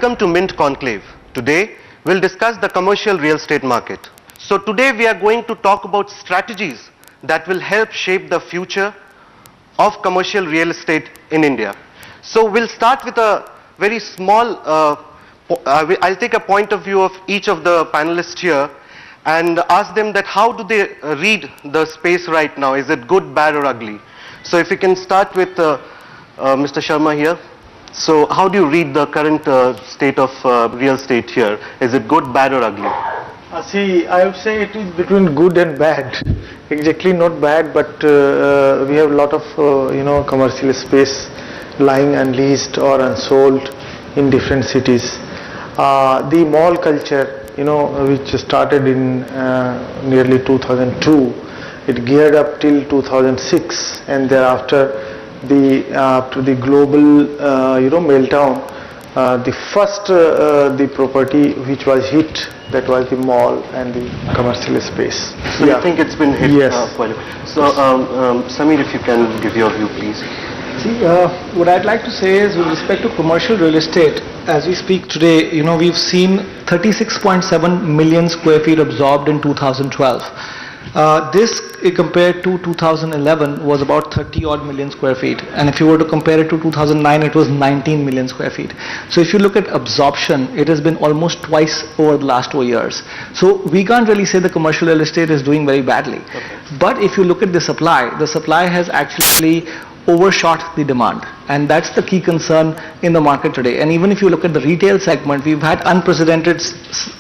Welcome to Mint Conclave. Today, we'll discuss the commercial real estate market. So today we are going to talk about strategies that will help shape the future of commercial real estate in India. So we'll start with a very small, I'll take a point of view of each of the panelists here and ask them that how do they read the space right now? Is it good, bad or ugly? So if we can start with Mr. Sharma here. So how do you read the current state of real estate here? Is it good, bad or ugly? See, I would say it is between good and bad. Exactly not bad, but we have a lot of commercial space lying unleased or unsold in different cities. The mall culture, which started in nearly 2002, it geared up till 2006, and thereafter after the global meltdown, the first the property which was hit, that was the mall and the commercial space. So you think it's been hit? Yes. Quite a bit. So Samir, if you can give your view, please. See, what I'd like to say is with respect to commercial real estate, as we speak today, we've seen 36.7 million square feet absorbed in 2012. This compared to 2011 was about 30 odd million square feet, and if you were to compare it to 2009 it was 19 million square feet. So if you look at absorption, it has been almost twice over the last 2 years. So we can't really say the commercial real estate is doing very badly. Okay. But if you look at the supply has actually overshot the demand, and that's the key concern in the market today. And even if you look at the retail segment, we've had unprecedented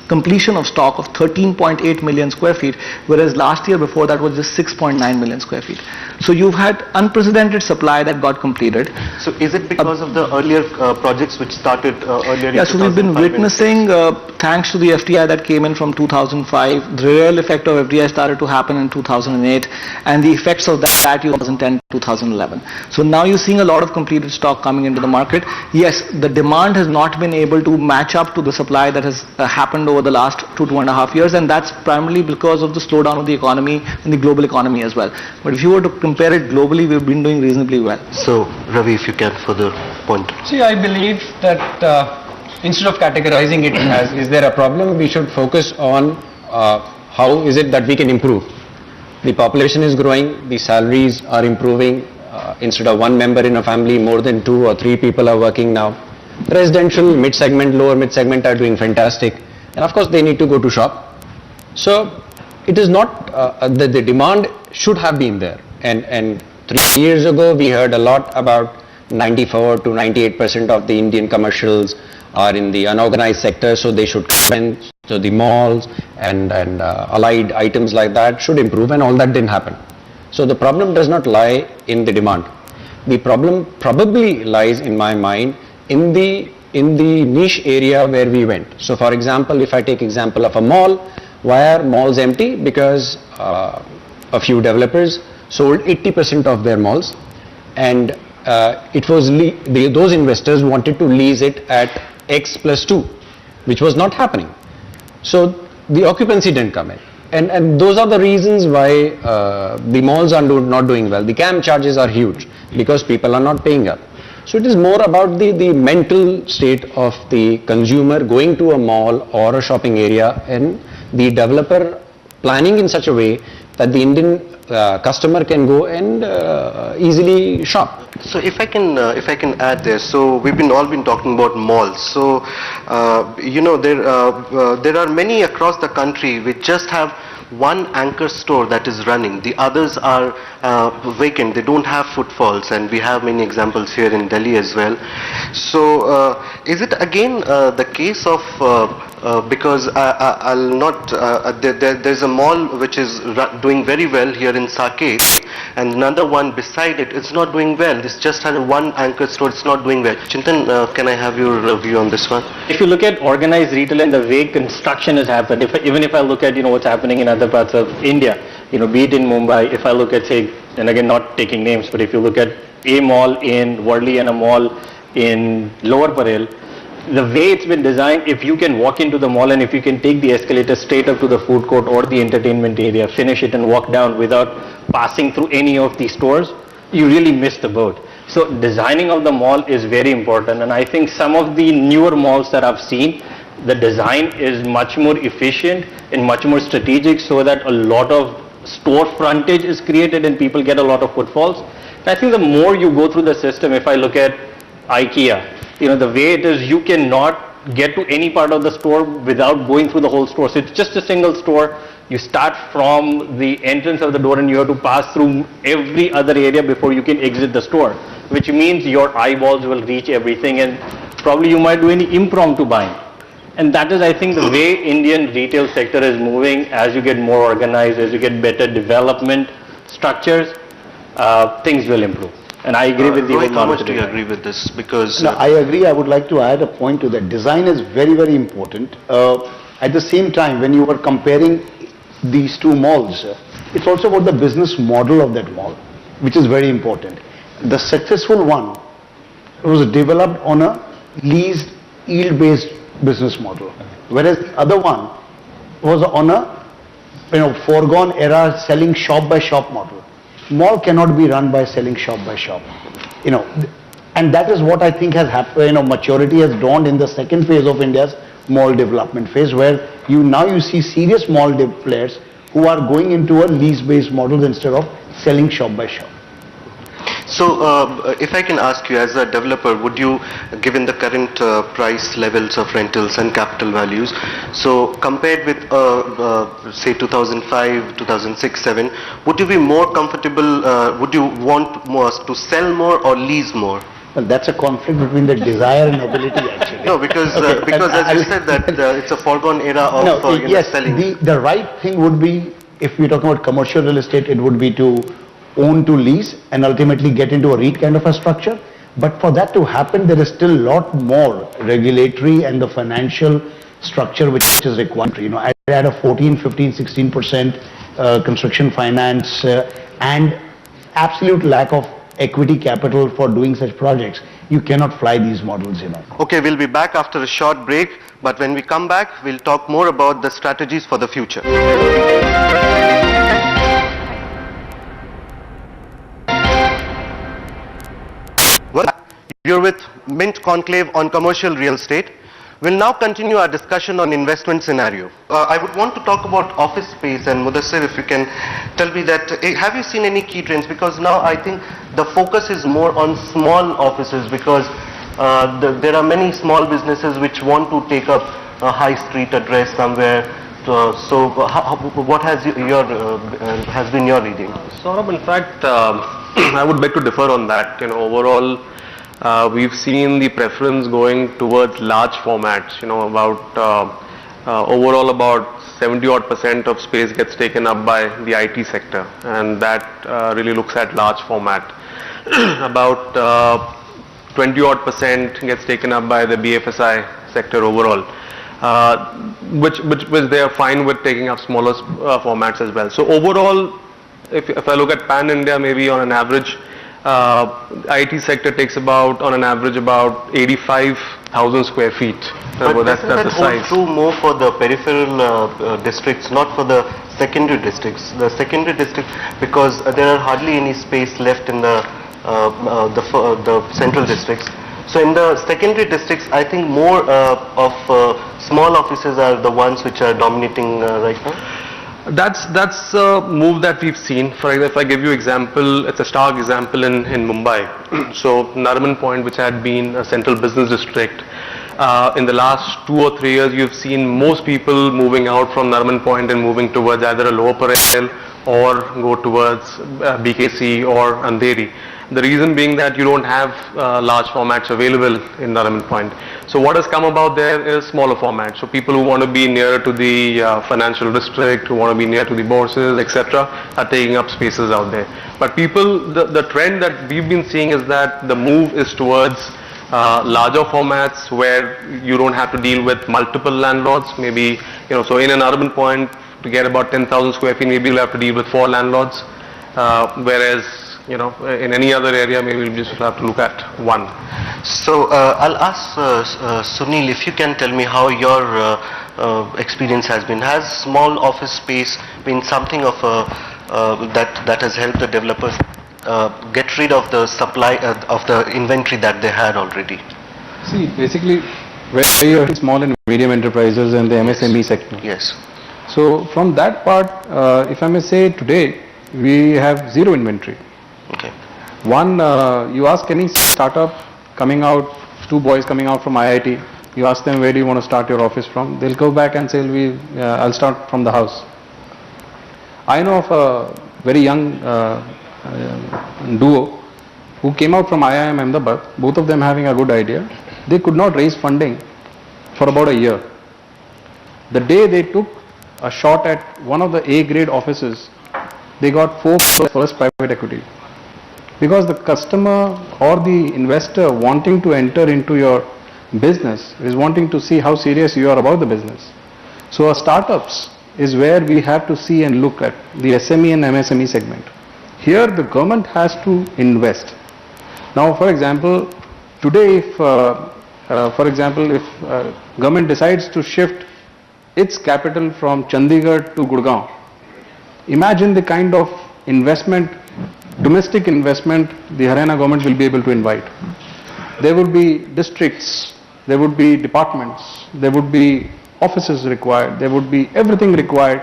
completion of stock of 13.8 million square feet, whereas last year before that was just 6.9 million square feet. So you've had unprecedented supply that got completed. So is it because of the earlier projects which started earlier? Yeah, so we've been witnessing, thanks to the FDI that came in from 2005, the real effect of FDI started to happen in 2008, and the effects of that 2010, 2011. So now you're seeing a lot of completed stock coming into the market. Yes, the demand has not been able to match up to the supply that has happened over the last 2.5 years, and that's primarily because of the slowdown of the economy and the global economy as well. But if you were to compare it globally, we've been doing reasonably well. So Ravi, if you can further point. See, I believe that instead of categorizing it as is there a problem, we should focus on how is it that we can improve. The population is growing, the salaries are improving. Instead of one member in a family, more than 2 or 3 people are working now. Residential, mid-segment, lower mid-segment are doing fantastic. And of course, they need to go to shop. So it is not, the demand should have been there. And 3 years ago, we heard a lot about 94 to 98% of the Indian commercials are in the unorganized sector, so they should come in. So the malls and allied items like that should improve, and all that didn't happen. So the problem does not lie in the demand. The problem probably lies, in my mind, in the niche area where we went. So for example, if I take example of a mall, why are malls empty? Because a few developers sold 80% of their malls, and it was those investors wanted to lease it at X plus 2, which was not happening. So the occupancy didn't come in. And those are the reasons why the malls are not doing well. The CAM charges are huge because people are not paying up. So it is more about the mental state of the consumer going to a mall or a shopping area, and the developer planning in such a way that the Indian customer can go and easily shop. So if I can add there, so we've all been talking about malls. So there are many across the country which just have one anchor store that is running. The others are vacant. They don't have footfalls, and we have many examples here in Delhi as well. So is it again the case of because I'll not there's a mall which is doing very well here in Saket, and another one beside it, it's not doing well. This just has one anchor store, it's not doing well. Chintan, can I have your view on this one? If you look at organized retail and the way construction has happened, even if I look at what's happening in other parts of India, be it in Mumbai, if I look at, say, and again not taking names, but if you look at a mall in Worli and a mall in Lower Parel, the way it's been designed, if you can walk into the mall and if you can take the escalator straight up to the food court or the entertainment area, finish it and walk down without passing through any of these stores, you really miss the boat. So designing of the mall is very important, and I think some of the newer malls that I've seen, the design is much more efficient and much more strategic, so that a lot of store frontage is created and people get a lot of footfalls. And I think the more you go through the system, if I look at IKEA, the way it is, you cannot get to any part of the store without going through the whole store. So it's just a single store. You start from the entrance of the door and you have to pass through every other area before you can exit the store, which means your eyeballs will reach everything, and probably you might do any impromptu buying. And that is, I think, the way Indian retail sector is moving. As you get more organized, as you get better development structures, things will improve. And I agree with you. Rohit, how much do you agree with this? Because No, I agree. I would like to add a point to that. Design is very, very important. At the same time, when you are comparing these two malls, it's also about the business model of that mall, which is very important. The successful one was developed on a leased, yield-based business model, whereas the other one was on a foregone era selling shop by shop model. Mall cannot be run by selling shop by shop, and that is what I think has happened. Maturity has dawned in the second phase of India's mall development phase, where you see serious mall players who are going into a lease-based model instead of selling shop by shop. So, if I can ask you, as a developer, would you, given the current price levels of rentals and capital values, so compared with, say, 2005, 2006, 7, would you be more comfortable, would you want more to sell more or lease more? Well, that's a conflict between the desire and ability, actually. No, because as you said that it's a foregone era of yes, selling. The right thing would be, if we're talking about commercial real estate, it would be to own to lease and ultimately get into a REIT kind of a structure. But for that to happen, there is still a lot more regulatory and the financial structure which is required. I had a 14, 15, 16% construction finance and absolute lack of equity capital for doing such projects. You cannot fly these models, Okay, we'll be back after a short break, but when we come back, we'll talk more about the strategies for the future. Well, you're with Mint Conclave on commercial real estate. We'll now continue our discussion on investment scenario. I would want to talk about office space, and Mudassir, if you can tell me that, have you seen any key trends? Because now I think the focus is more on small offices, because there are many small businesses which want to take up a high street address somewhere. So what has been your reading? Saurabh, in fact, I would beg to differ on that. Overall, we've seen the preference going towards large formats. Overall about 70% of space gets taken up by the IT sector, and that really looks at large format. About 20% gets taken up by the BFSI sector overall, which they are fine with taking up smaller formats as well. So overall, if I look at pan India, maybe on an average, IT sector takes on an average about 85,000 square feet. But that's the size. True more for the peripheral districts, not for the secondary districts. The secondary districts, because there are hardly any space left in the central districts. So in the secondary districts, I think more of small offices are the ones which are dominating right now. That's a move that we've seen. For example, if I give you example, it's a stark example in Mumbai. So Nariman Point, which had been a central business district, in the last 2 or 3 years, you've seen most people moving out from Nariman Point and moving towards either a lower parallel or go towards BKC or Andheri. The reason being that you don't have large formats available in Nariman Point. So what has come about there is smaller formats. So people who want to be nearer to the financial district, who want to be near to the bourses, etc., are taking up spaces out there. But the trend that we've been seeing is that the move is towards larger formats where you don't have to deal with multiple landlords. Maybe, so in an urban point, to get about 10,000 square feet, maybe you'll have to deal with 4 landlords. Whereas, in any other area, maybe we'll just have to look at 1. So I'll ask Sunil, if you can tell me how your experience has been. Has small office space been something of that has helped the developers? get rid of the supply of the inventory that they had already? See, basically, where you are small and medium enterprises and the MSME sector. Yes. So from that part, if I may say, today we have zero inventory. Okay. One, you ask any startup coming out, two boys coming out from IIT, you ask them where do you want to start your office from, they'll go back and say, I'll start from the house. I know of a very young duo who came out from IIM Ahmedabad, both of them having a good idea. They could not raise funding for about a year. The day they took a shot at one of the A-grade offices, they got 4 first private equity. Because the customer or the investor wanting to enter into your business is wanting to see how serious you are about the business. So our startups is where we have to see and look at the SME and MSME segment. Here the government has to invest. Now for example, today if government decides to shift its capital from Chandigarh to Gurgaon, imagine the kind of investment, domestic investment the Haryana government will be able to invite. There would be districts, there would be departments, there would be offices required, there would be everything required,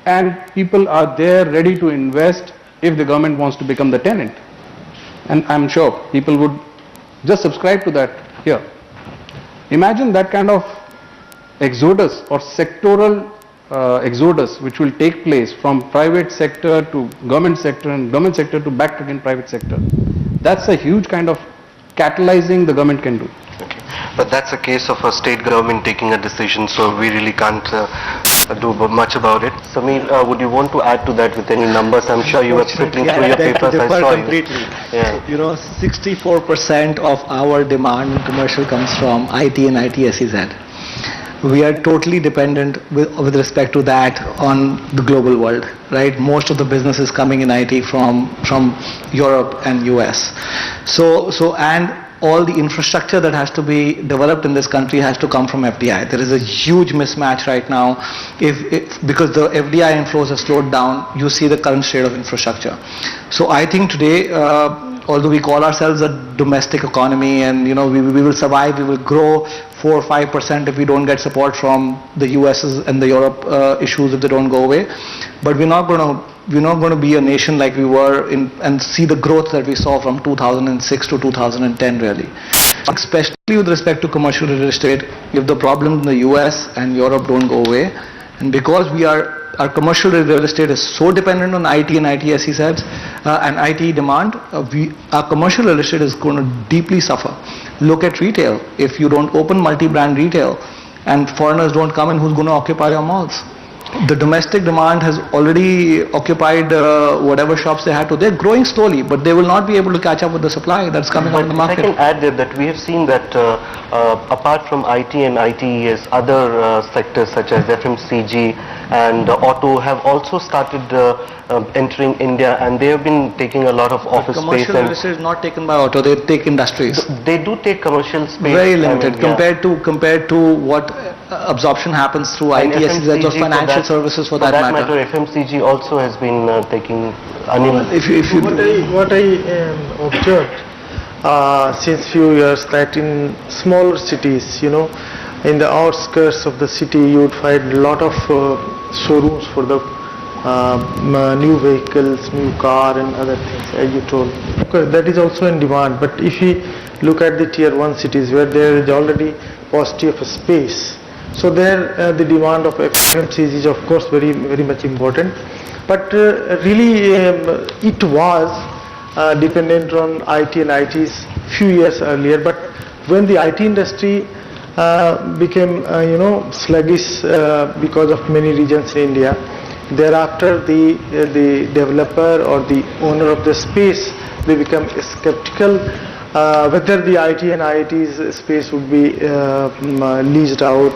and people are there ready to invest if the government wants to become the tenant. And I'm sure people would just subscribe to that here. Imagine that kind of exodus or sectoral exodus which will take place from private sector to government sector and government sector to back again private sector. That's a huge kind of catalyzing the government can do. Okay. But that's a case of a state government taking a decision, so we really can't do much about it. Samir, would you want to add to that with any numbers? I'm sure you were flipping through your papers. I saw completely. Yeah. You know, 64% of our demand in commercial comes from IT and ITSEZ. We are totally dependent with respect to that on the global world, right? Most of the business is coming in IT from Europe and US. And all the infrastructure that has to be developed in this country has to come from FDI. There is a huge mismatch right now. Because the FDI inflows have slowed down, you see the current state of infrastructure. So I think today, although we call ourselves a domestic economy and we will survive, we will grow 4 or 5% if we don't get support from the US and the Europe issues if they don't go away. But we're not going to be a nation like we were and see the growth that we saw from 2006 to 2010 really. Especially with respect to commercial real estate, if the problems in the US and Europe don't go away, and because our commercial real estate is so dependent on IT and ITSEZ and IT demand, our commercial real estate is going to deeply suffer. Look at retail. If you don't open multi-brand retail and foreigners don't come in, who's going to occupy your malls? The domestic demand has already occupied whatever shops they had to. They're growing slowly, but they will not be able to catch up with the supply that's coming out of the market. I can add there that we have seen that apart from IT and ITES, other sectors such as FMCG and auto have also started entering India, and they have been taking a lot of office space. Commercial real estate is not taken by auto, they take industries. They do take commercial space. Very limited compared to what absorption happens through ITSEZ or financial services for that matter. FMCG also has been taking. What I observed since few years that in smaller cities, in the outskirts of the city, you would find a lot of showrooms for the new vehicles, new car and other things, as you told. That is also in demand. But if we look at the tier 1 cities where there is already paucity of space, so there the demand of FMCG is of course very much important. But really it was dependent on IT and ITs few years earlier. But when the IT industry became sluggish because of many regions in India, thereafter the developer or the owner of the space, they become skeptical whether the IT and IT's space would be leased out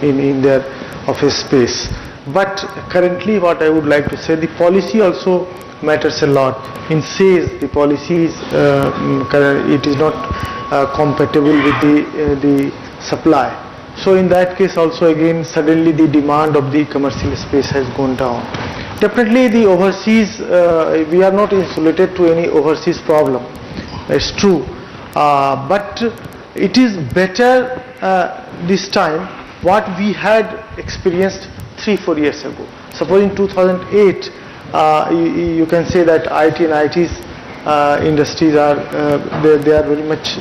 in their office space. But currently what I would like to say, the policy also matters a lot. In SAYS, the policy is it is not compatible with the supply. So in that case also again suddenly the demand of the commercial space has gone down. Definitely the overseas, we are not insulated to any overseas problem. It's true. But it is better this time what we had experienced 3-4 years ago. Suppose in 2008, you can say that IT and IT's industries are they are very much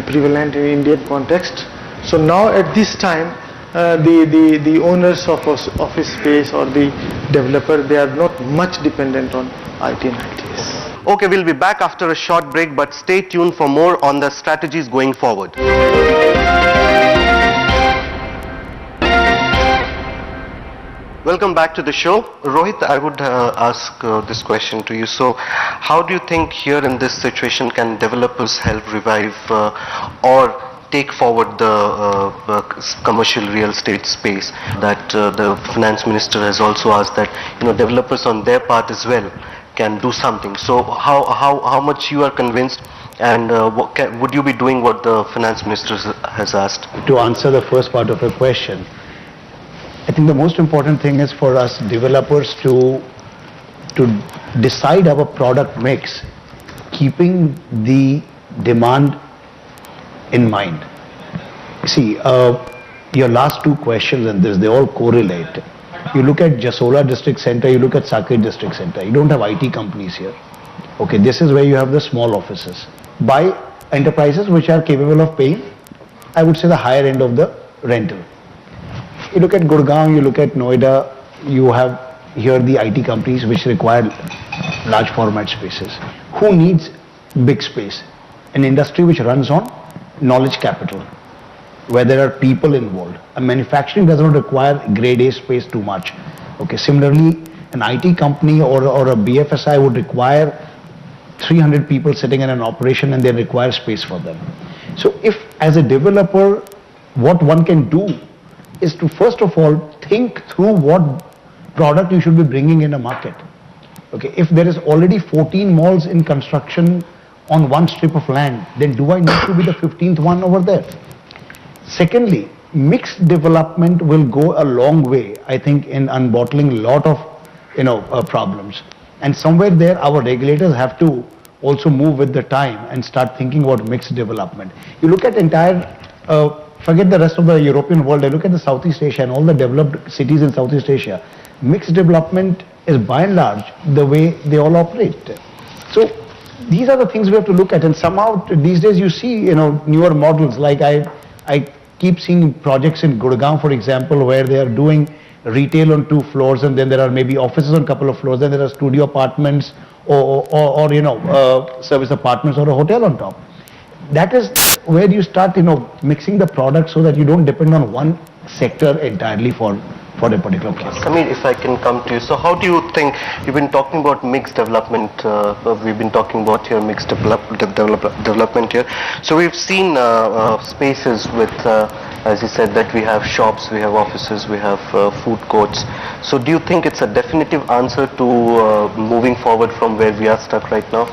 prevalent in Indian context. So now at this time, the owners of office space or the developer, they are not much dependent on IT and ITs. Okay, we'll be back after a short break, but stay tuned for more on the strategies going forward. Welcome back to the show. Rohit, I would ask this question to you. So, how do you think here in this situation can developers help revive or take forward the commercial real estate space? That the finance minister has also asked that developers on their part as well can do something. So, how much you are convinced, and would you be doing what the finance minister has asked? To answer the first part of your question, I think the most important thing is for us developers to decide our product mix, keeping the demand in mind. See, your last two questions and this, they all correlate. You look at Jasola district center, you look at Saket district center, you don't have IT companies here. Okay, this is where you have the small offices by enterprises which are capable of paying, I would say, the higher end of the rental. You look at Gurgaon, you look at Noida, you have here the IT companies which require large format spaces. Who needs big space? An industry which runs on knowledge capital, where there are people involved. A manufacturing does not require grade A space too much. Okay, similarly, an IT company or a BFSI would require 300 people sitting in an operation, and they require space for them. So if as a developer, what one can do is to first of all think through what product you should be bringing in a market. Okay, if there is already 14 malls in construction on one strip of land, then do I need to be the 15th one over there? Secondly, mixed development will go a long way, I think, in unbottling a lot of problems. And somewhere there, our regulators have to also move with the time and start thinking about mixed development. You look at entire forget the rest of the European world, I look at the Southeast Asia and all the developed cities in Southeast Asia. Mixed development is by and large the way they all operate. So these are the things we have to look at, and somehow these days you see newer models, like I keep seeing projects in Gurgaon, for example, where they are doing retail on 2 floors, and then there are maybe offices on a couple of floors, then there are studio apartments or service apartments or a hotel on top. That is where you start mixing the product so that you don't depend on one sector entirely for a particular case. Samir, if I can come to you. So how do you think, you've been talking about mixed development, we've been talking about here mixed development here. So we've seen spaces with, as you said, that we have shops, we have offices, we have food courts. So do you think it's a definitive answer to moving forward from where we are stuck right now?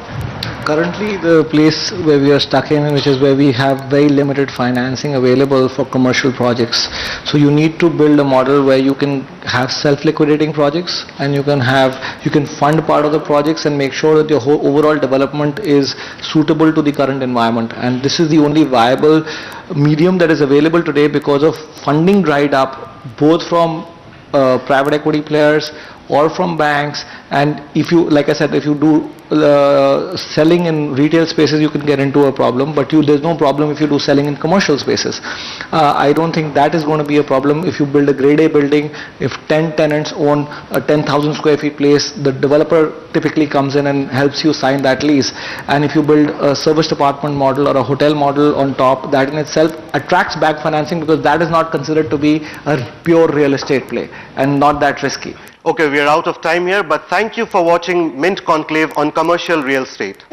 Currently, the place where we are stuck in, which is where we have very limited financing available for commercial projects. So you need to build a model where you can have self-liquidating projects, and you can fund part of the projects and make sure that your whole overall development is suitable to the current environment. And this is the only viable medium that is available today, because of funding dried up both from private equity players or from banks. And if you, like I said, if you do selling in retail spaces, you can get into a problem, but there's no problem if you do selling in commercial spaces. I don't think that is going to be a problem. If you build a grade A building, if 10 tenants own a 10,000 square feet place, the developer typically comes in and helps you sign that lease. And if you build a serviced apartment model or a hotel model on top, that in itself attracts back financing, because that is not considered to be a pure real estate play and not that risky. Okay, we are out of time here, but thank you for watching Mint Conclave on commercial real estate.